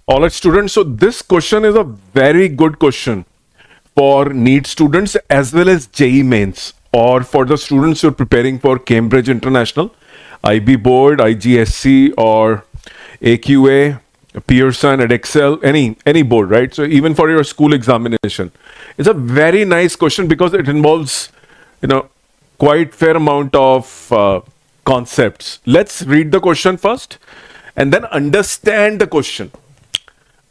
All right, students. So this question is a very good question for NEET students as well as JEE mains, or for the students who are preparing for Cambridge International, IB Board, IGSC, or AQA, Pearson, Edexcel, any board, right? So even for your school examination, it's a very nice question because it involves, quite fair amount of concepts. Let's read the question first and then understand the question.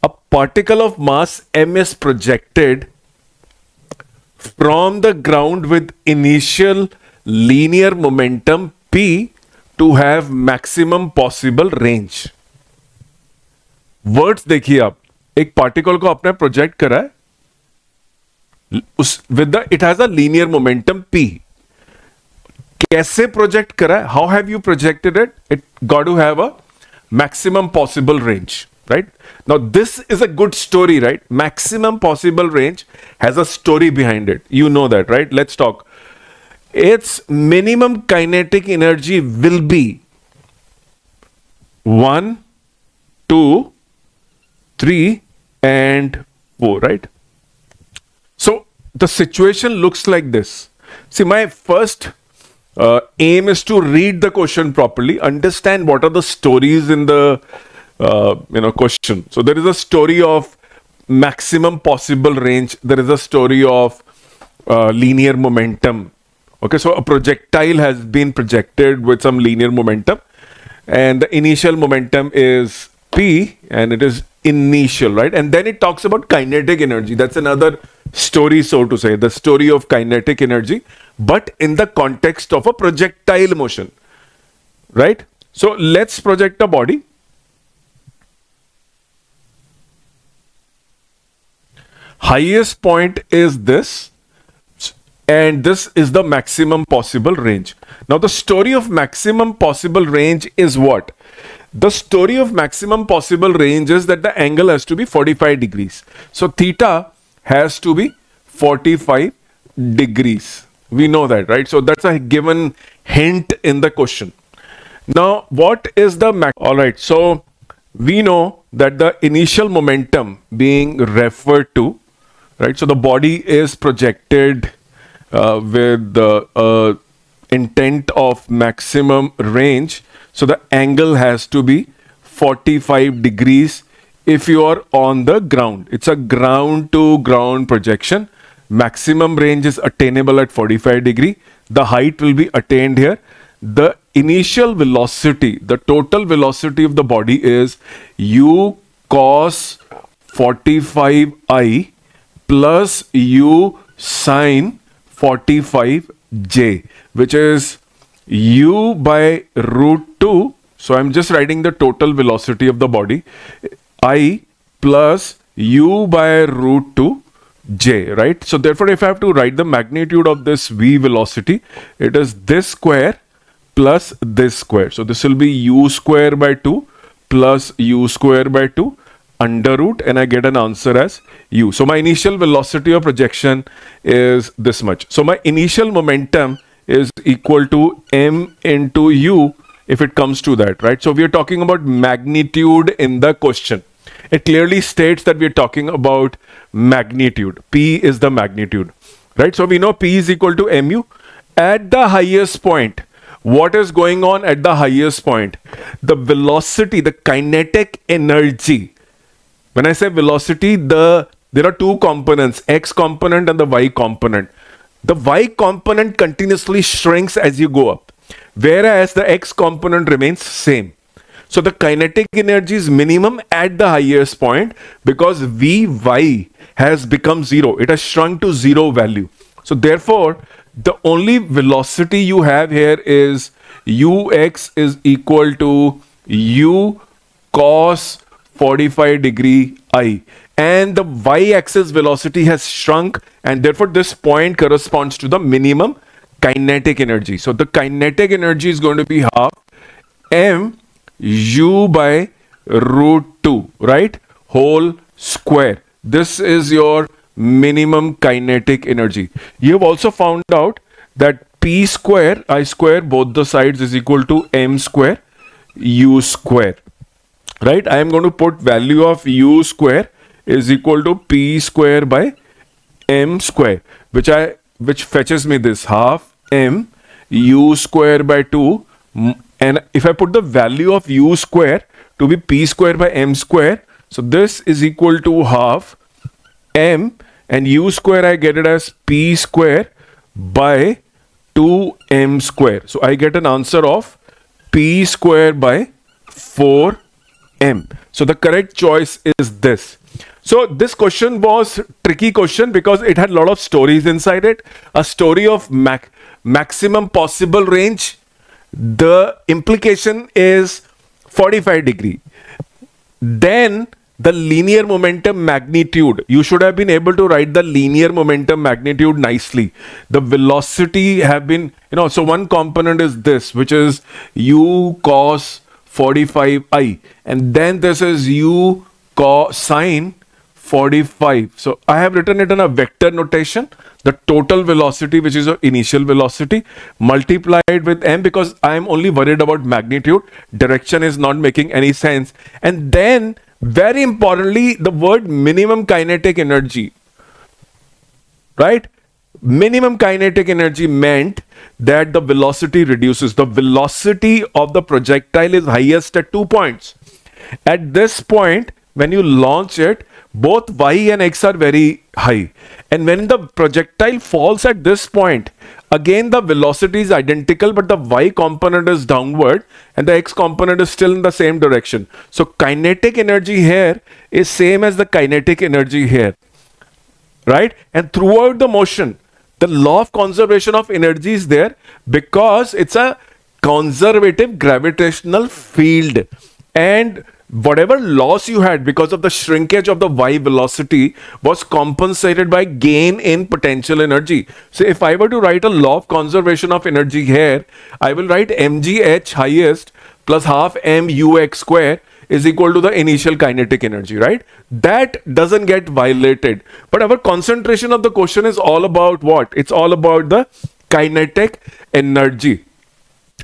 A particle of mass m is projected from the ground with initial linear momentum p to have maximum possible range. Words देखिए आप, एक particle को आपने project करा है with it has a linear momentum p. कैसे project करा है? How have you projected it? It got to have a maximum possible range, right? Now this is a good story, right? Maximum possible range has a story behind it. You know that, right? Let's talk. Its minimum kinetic energy will be 1, 2, 3 and 4, right? So the situation looks like this. See, my first aim is to read the question properly, understand what are the stories in the question. So there is a story of maximum possible range. There is a story of linear momentum. Okay, so a projectile has been projected with some linear momentum, and the initial momentum is p, and it is initial, right? And then it talks about kinetic energy. That's another story, so to say, the story of kinetic energy, but in the context of a projectile motion, right? So let's project a body. Highest point is this, and this is the maximum possible range. Now the story of maximum possible range is what? The story of maximum possible range is that the angle has to be 45 degrees. So theta has to be 45 degrees. We know that, right? So that's a given hint in the question. Now what is the all right, so we know that the initial momentum being referred to, right? So the body is projected with the intent of maximum range. So the angle has to be 45 degrees if you are on the ground. It's a ground to ground projection. Maximum range is attainable at 45 degree. The height will be attained here. The initial velocity, the total velocity of the body is u cos 45i plus u sine 45j, which is u by root 2. So I'm just writing the total velocity of the body, I plus u by root 2 j, right? So therefore, if I have to write the magnitude of this v velocity, it is this square plus this square. So this will be u square by 2 plus u square by 2 under root, and I get an answer as u. So my initial velocity of projection is this much. So my initial momentum is equal to m into u if it comes to that, right? So we are talking about magnitude in the question. It clearly states that we are talking about magnitude. P is the magnitude, right? So we know P is equal to mu. At the highest point, what is going on at the highest point? The velocity, the kinetic energy. When I say velocity, there are two components, x component and the y component. The y component continuously shrinks as you go up, whereas the x component remains same. So the kinetic energy is minimum at the highest point because Vy has become 0. It has shrunk to 0 value. So therefore, the only velocity you have here is ux is equal to u cos 45 degree I. And the y-axis velocity has shrunk, and therefore this point corresponds to the minimum kinetic energy. So the kinetic energy is going to be half m u by root 2, right? Whole square. This is your minimum kinetic energy. You have also found out that p square, I square, both the sides is equal to m square u square. right? I am going to put value of u square is equal to p square by m square, which fetches me this half m u square by 2. And if I put the value of u square to be p square by m square, so this is equal to half m, and u square I get it as p square by 2m square. So I get an answer of p square by 4m. So the correct choice is this. So this question was tricky question because it had a lot of stories inside it. A story of maximum possible range. The implication is 45 degree. Then the linear momentum magnitude. You should have been able to write the linear momentum magnitude nicely. The velocity have been, so one component is this, which is u cos 45i. And then this is u cos sine 45. So I have written it in a vector notation. The total velocity, which is your initial velocity, multiplied with m, because I am only worried about magnitude. Direction is not making any sense. And then, very importantly, the word minimum kinetic energy, right? Minimum kinetic energy meant that the velocity reduces. The velocity of the projectile is highest at 2 points. At this point, when you launch it, both y and x are very high. And when the projectile falls at this point, again the velocity is identical, but the y component is downward and the x component is still in the same direction. So kinetic energy here is same as the kinetic energy here, right? And throughout the motion, the law of conservation of energy is there because it's a conservative gravitational field. And whatever loss you had because of the shrinkage of the y velocity was compensated by gain in potential energy. So if I were to write a law of conservation of energy here, I will write mgh highest plus half mux square is equal to the initial kinetic energy, right? That doesn't get violated. But our concentration of the question is all about what? It's all about the kinetic energy.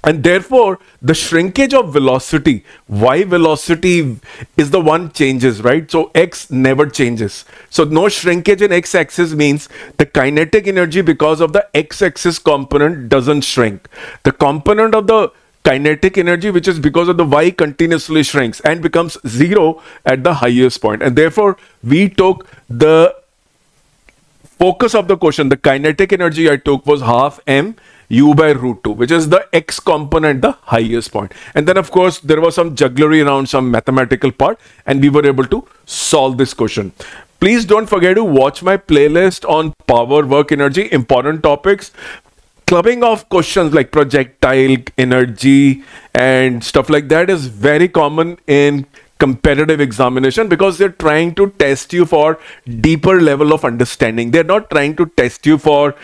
And therefore, the shrinkage of velocity, y velocity is the one changes, right? So x never changes. So no shrinkage in x-axis means the kinetic energy because of the x-axis component doesn't shrink. The component of the kinetic energy, which is because of the y, continuously shrinks and becomes 0 at the highest point. And therefore, we took the focus of the question, the kinetic energy I took was half m u by root 2, which is the x component, the highest point. And then of course there was some jugglery around some mathematical part and we were able to solve this question. Please don't forget to watch my playlist on power, work, energy, important topics. Clubbing of questions like projectile energy and stuff like that is very common in competitive examination because they're trying to test you for deeper level of understanding. They're not trying to test you for,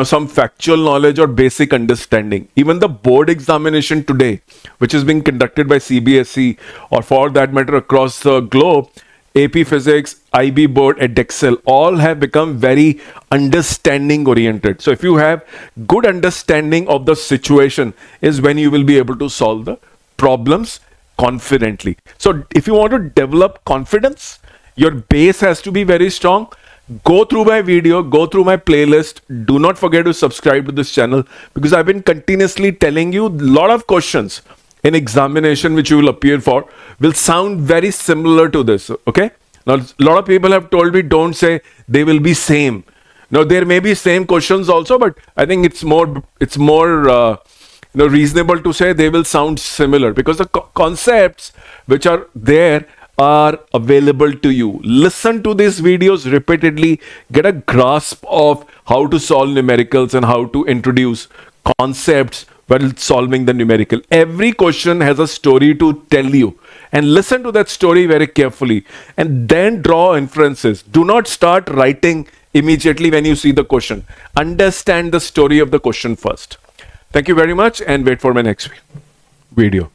some factual knowledge or basic understanding. Even the board examination today, which is being conducted by CBSE or for that matter across the globe, AP Physics, IB board, Edexcel, all have become very understanding oriented. So if you have good understanding of the situation is when you will be able to solve the problems confidently. So if you want to develop confidence, your base has to be very strong. Go through my video, go through my playlist. Do not forget to subscribe to this channel because I've been continuously telling you a lot of questions in examination which you will appear for will sound very similar to this. Okay. Now, a lot of people have told me don't say they will be same. Now, there may be same questions also, but I think it's more reasonable to say they will sound similar because the concepts which are there are available to you. Listen to these videos repeatedly, get a grasp of how to solve numericals and how to introduce concepts while solving the numerical. Every question has a story to tell you and listen to that story very carefully and then draw inferences. Do not start writing immediately when you see the question. Understand the story of the question first. Thank you very much and wait for my next video.